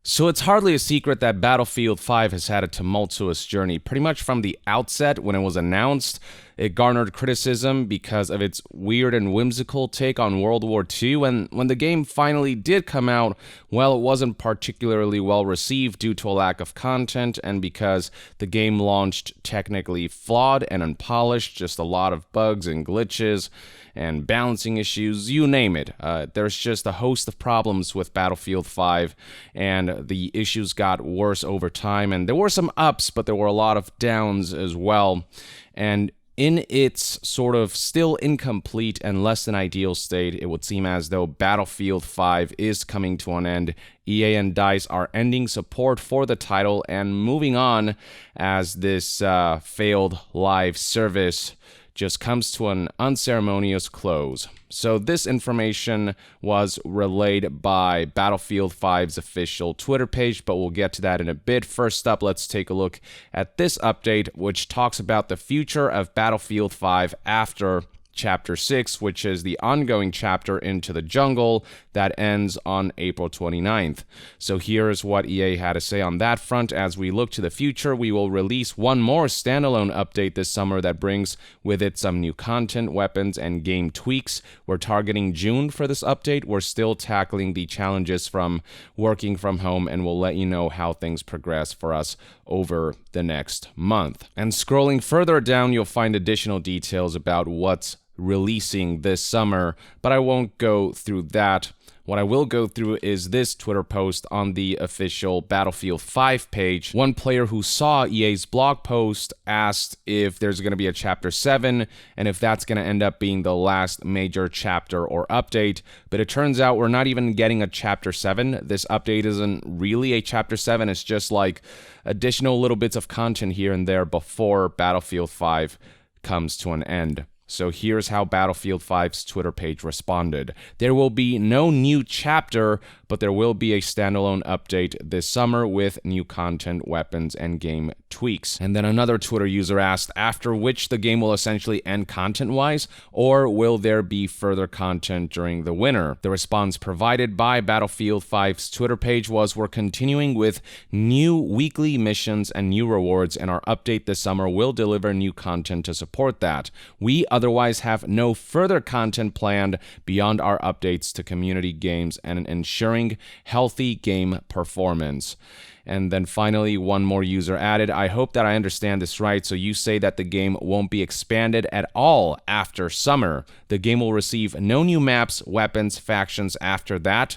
So it's hardly a secret that Battlefield 5 has had a tumultuous journey. Pretty much from the outset, when it was announced, it garnered criticism because of its weird and whimsical take on World War II, and when the game finally did come out, well, it wasn't particularly well received due to a lack of content, and because the game launched technically flawed and unpolished, just a lot of bugs and glitches and balancing issues, you name it. There's just a host of problems with Battlefield 5, and the issues got worse over time, and there were some ups, but there were a lot of downs as well. And in its sort of still incomplete and less than ideal state, it would seem as though Battlefield 5 is coming to an end. EA and DICE are ending support for the title and moving on as this failed live service just comes to an unceremonious close. So this information was relayed by Battlefield 5's official Twitter page, but we'll get to that in a bit. First up, let's take a look at this update, which talks about the future of Battlefield 5 after Chapter 6, which is the ongoing chapter Into the Jungle that ends on April 29th. So here is what EA had to say on that front. As we look to the future, we will release one more standalone update this summer that brings with it some new content, weapons, and game tweaks. We're targeting June for this update. We're still tackling the challenges from working from home, and we'll let you know how things progress for us over the next month. And scrolling further down, you'll find additional details about what's releasing this summer, but I won't go through that. What I will go through is this Twitter post on the official Battlefield 5 page. One player who saw EA's blog post asked if there's going to be a Chapter 7 and if that's going to end up being the last major chapter or update, but it turns out we're not even getting a Chapter 7. This update isn't really a Chapter 7, it's just like additional little bits of content here and there before Battlefield 5 comes to an end. So here's how Battlefield 5's Twitter page responded. There will be no new chapter, but there will be a standalone update this summer with new content, weapons, and game tweaks. And then another Twitter user asked, after which the game will essentially end content-wise, or will there be further content during the winter? The response provided by Battlefield 5's Twitter page was, we're continuing with new weekly missions and new rewards, and our update this summer will deliver new content to support that. We otherwise have no further content planned beyond our updates to community games and ensuring healthy game performance. And then finally, one more user added, I hope that I understand this right, so you say that the game won't be expanded at all after summer. The game will receive no new maps, weapons, factions after that.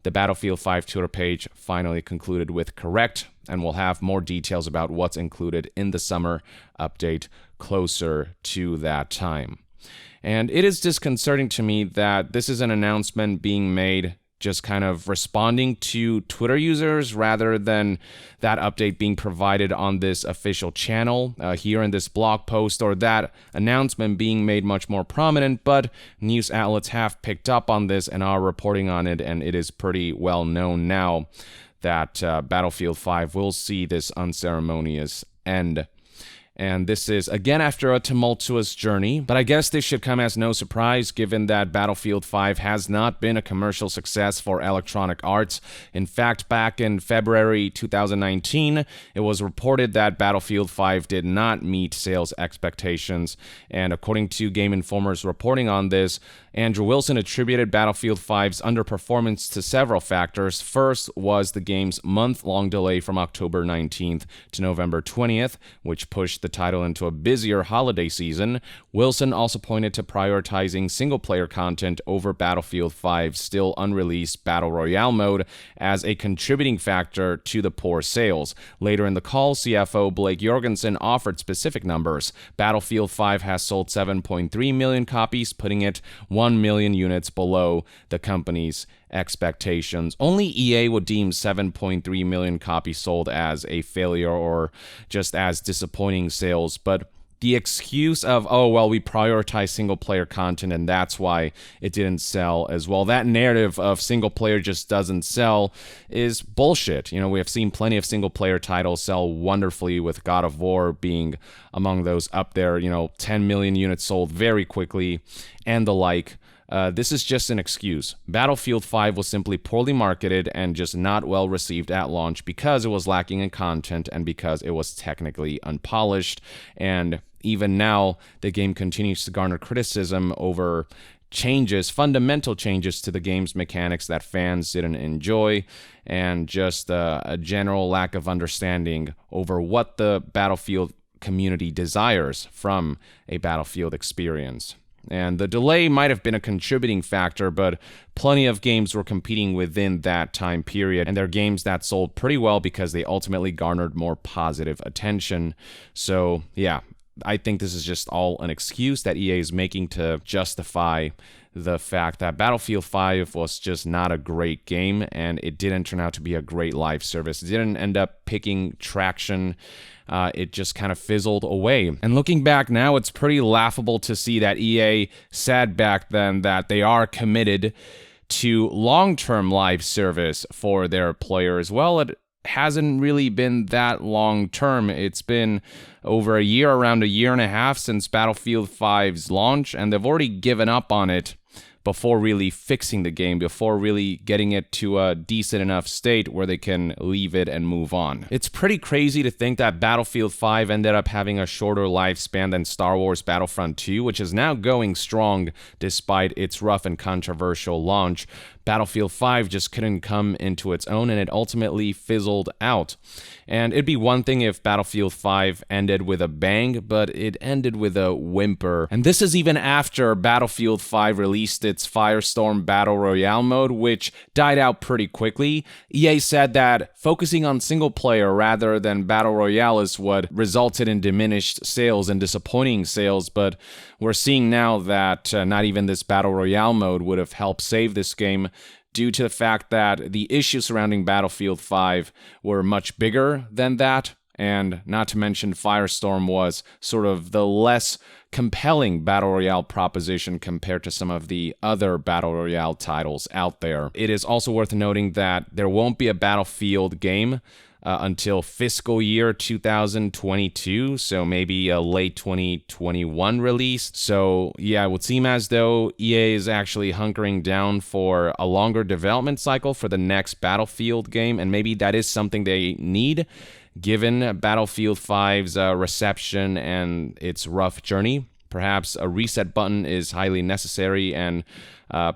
The Battlefield 5 Twitter page finally concluded with correct, and we'll have more details about what's included in the summer update closer to that time. And it is disconcerting to me that this is an announcement being made just kind of responding to Twitter users rather than that update being provided on this official channel here in this blog post, or that announcement being made much more prominent, but news outlets have picked up on this and are reporting on it, and it is pretty well known now that Battlefield 5 will see this unceremonious end. And this is, again, after a tumultuous journey, but I guess this should come as no surprise given that Battlefield 5 has not been a commercial success for Electronic Arts. In fact, back in February 2019, it was reported that Battlefield 5 did not meet sales expectations, and according to Game Informer's reporting on this, Andrew Wilson attributed Battlefield 5's underperformance to several factors. First was the game's month-long delay from October 19th to November 20th, which pushed the title into a busier holiday season. Wilson also pointed to prioritizing single-player content over Battlefield 5's still unreleased Battle Royale mode as a contributing factor to the poor sales. Later in the call, CFO Blake Jorgensen offered specific numbers. Battlefield 5 has sold 7.3 million copies, putting it 1 million units below the company's expectations. Only EA would deem 7.3 million copies sold as a failure or just as disappointing sales, but the excuse of, oh, well, we prioritize single-player content and that's why it didn't sell as well. That narrative of single-player just doesn't sell is bullshit. You know, we have seen plenty of single-player titles sell wonderfully, with God of War being among those up there, 10 million units sold very quickly and the like. this is just an excuse. Battlefield 5 was simply poorly marketed and just not well received at launch because it was lacking in content and because it was technically unpolished. And even now, the game continues to garner criticism over changes, fundamental changes to the game's mechanics that fans didn't enjoy, and just a general lack of understanding over what the Battlefield community desires from a Battlefield experience. And the delay might have been a contributing factor, but plenty of games were competing within that time period, and they're games that sold pretty well because they ultimately garnered more positive attention. So, yeah, I think this is just all an excuse that EA is making to justify the fact that Battlefield 5 was just not a great game, and it didn't turn out to be a great live service. It didn't end up picking traction. It just kind of fizzled away. And looking back now, it's pretty laughable to see that EA said back then that they are committed to long-term live service for their players. Well, it hasn't really been that long-term. It's been over a year, around a year and a half since Battlefield 5's launch, and they've already given up on it before really fixing the game, before really getting it to a decent enough state where they can leave it and move on. It's pretty crazy to think that Battlefield 5 ended up having a shorter lifespan than Star Wars Battlefront 2, which is now going strong despite its rough and controversial launch. Battlefield 5 just couldn't come into its own, and it ultimately fizzled out. And it'd be one thing if Battlefield 5 ended with a bang, but it ended with a whimper. And this is even after Battlefield 5 released its Firestorm Battle Royale mode, which died out pretty quickly. EA said that focusing on single player rather than Battle Royale is what resulted in diminished sales and disappointing sales, but we're seeing now that not even this Battle Royale mode would have helped save this game, due to the fact that the issues surrounding Battlefield 5 were much bigger than that, and not to mention Firestorm was sort of the less compelling Battle Royale proposition compared to some of the other Battle Royale titles out there. It is also worth noting that there won't be a Battlefield game until fiscal year 2022, so maybe a late 2021 release. So yeah, it would seem as though EA is actually hunkering down for a longer development cycle for the next Battlefield game, and maybe that is something they need, given Battlefield 5's reception and its rough journey. Perhaps a reset button is highly necessary, and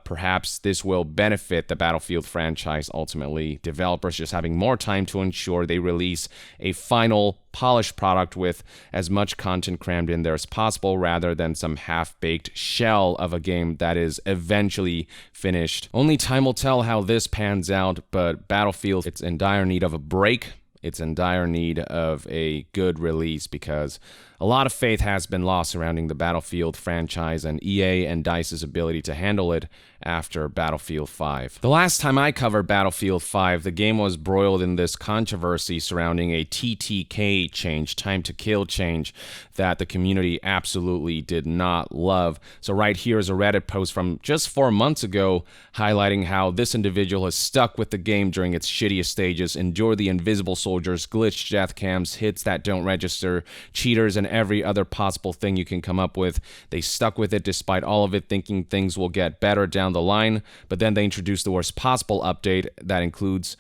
perhaps this will benefit the Battlefield franchise ultimately. Developers just having more time to ensure they release a final polished product with as much content crammed in there as possible, rather than some half-baked shell of a game that is eventually finished. Only time will tell how this pans out, but Battlefield, it's in dire need of a break. It's in dire need of a good release, because a lot of faith has been lost surrounding the Battlefield franchise and EA and DICE's ability to handle it after Battlefield 5. The last time I covered Battlefield 5, the game was broiled in this controversy surrounding a TTK change, time to kill change, that the community absolutely did not love. So right here is a Reddit post from just 4 months ago highlighting how this individual has stuck with the game during its shittiest stages, endured the invisible soldiers, glitched death cams, hits that don't register, cheaters, and every other possible thing you can come up with. They stuck with it despite all of it, thinking things will get better down the line, but then they introduced the worst possible update that includes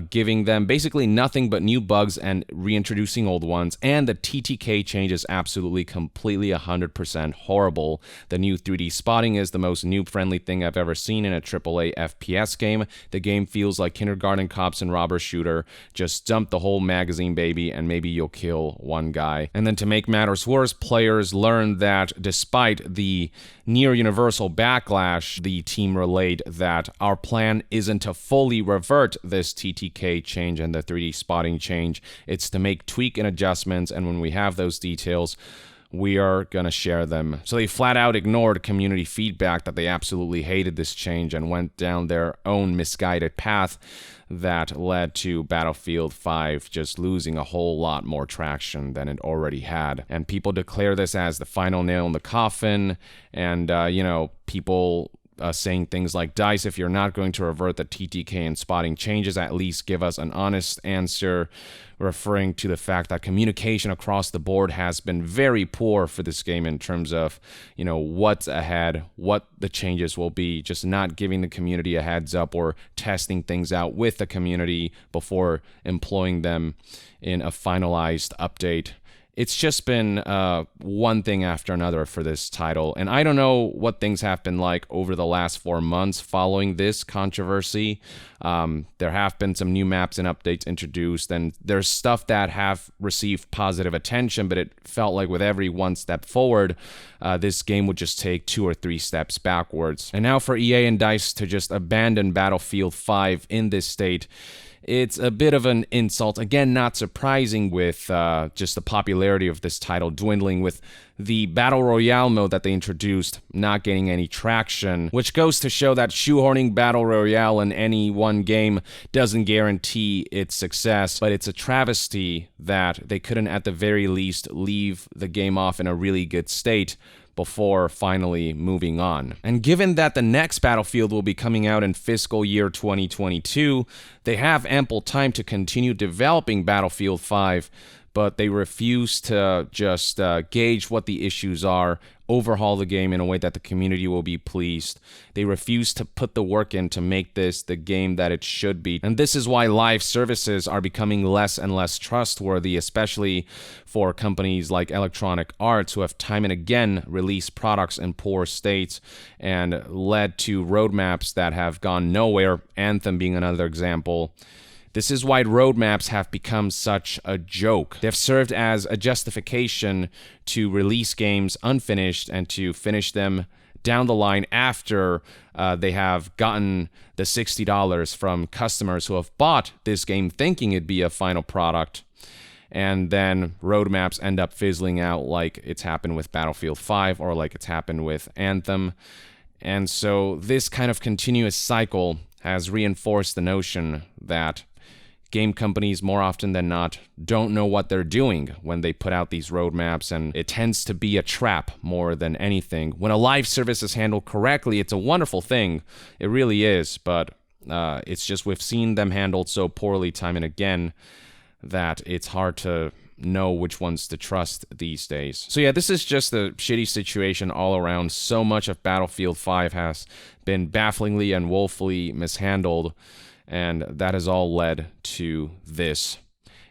giving them basically nothing but new bugs and reintroducing old ones, and the TTK change is absolutely completely 100% horrible. The new 3D spotting is the most noob-friendly thing I've ever seen in a AAA FPS game. The game feels like kindergarten cops and robber shooter. Just dump the whole magazine, baby, and maybe you'll kill one guy. And then to make matters worse, players learned that despite the near universal backlash, the team relayed that our plan isn't to fully revert this TTK change and the 3D spotting change. It's to make tweak and adjustments, and when we have those details, we are going to share them. So they flat out ignored community feedback that they absolutely hated this change and went down their own misguided path that led to Battlefield 5 just losing a whole lot more traction than it already had. And people declare this as the final nail in the coffin, and, people saying things like, DICE, if you're not going to revert the TTK and spotting changes, at least give us an honest answer, referring to the fact that communication across the board has been very poor for this game in terms of, what's ahead, what the changes will be, just not giving the community a heads up or testing things out with the community before employing them in a finalized update. It's just been one thing after another for this title, and I don't know what things have been like over the last 4 months following this controversy. There have been some new maps and updates introduced, and there's stuff that have received positive attention, but it felt like with every one step forward, this game would just take 2 or 3 steps backwards. And now for EA and DICE to just abandon Battlefield 5 in this state, it's a bit of an insult. Again, not surprising with just the popularity of this title dwindling, with the Battle Royale mode that they introduced not gaining any traction, which goes to show that shoehorning Battle Royale in any one game doesn't guarantee its success, but it's a travesty that they couldn't at the very least leave the game off in a really good state before finally moving on. And given that the next Battlefield will be coming out in fiscal year 2022, they have ample time to continue developing Battlefield 5, but they refuse to just gauge what the issues are, overhaul the game in a way that the community will be pleased. They refuse to put the work in to make this the game that it should be. And this is why live services are becoming less and less trustworthy, especially for companies like Electronic Arts, who have time and again released products in poor states and led to roadmaps that have gone nowhere, Anthem being another example. This is why roadmaps have become such a joke. They've served as a justification to release games unfinished and to finish them down the line after they have gotten the $60 from customers who have bought this game thinking it'd be a final product. And then roadmaps end up fizzling out like it's happened with Battlefield 5 or like it's happened with Anthem. And so this kind of continuous cycle has reinforced the notion that game companies, more often than not, don't know what they're doing when they put out these roadmaps, and it tends to be a trap more than anything. When a live service is handled correctly, it's a wonderful thing. It really is, but it's just we've seen them handled so poorly time and again that it's hard to know which ones to trust these days. So yeah, this is just a shitty situation all around. So much of Battlefield 5 has been bafflingly and woefully mishandled, and that has all led to this.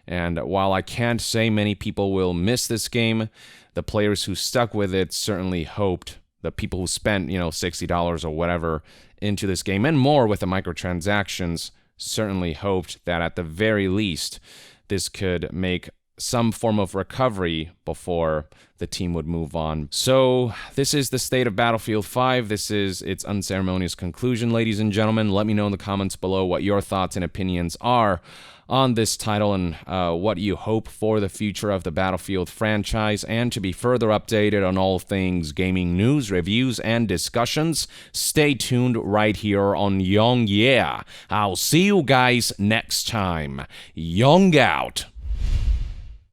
And while I can't say many people will miss this game, the players who stuck with it certainly hoped, the people who spent, $60 or whatever into this game and more with the microtransactions certainly hoped that at the very least this could make some form of recovery before the team would move on. So this is the state of Battlefield 5. This is its unceremonious conclusion, ladies and gentlemen. Let me know in the comments below what your thoughts and opinions are on this title and what you hope for the future of the Battlefield franchise. And to be further updated on all things gaming news, reviews, and discussions, stay tuned right here on Young Yeah. I'll see you guys next time. Young out.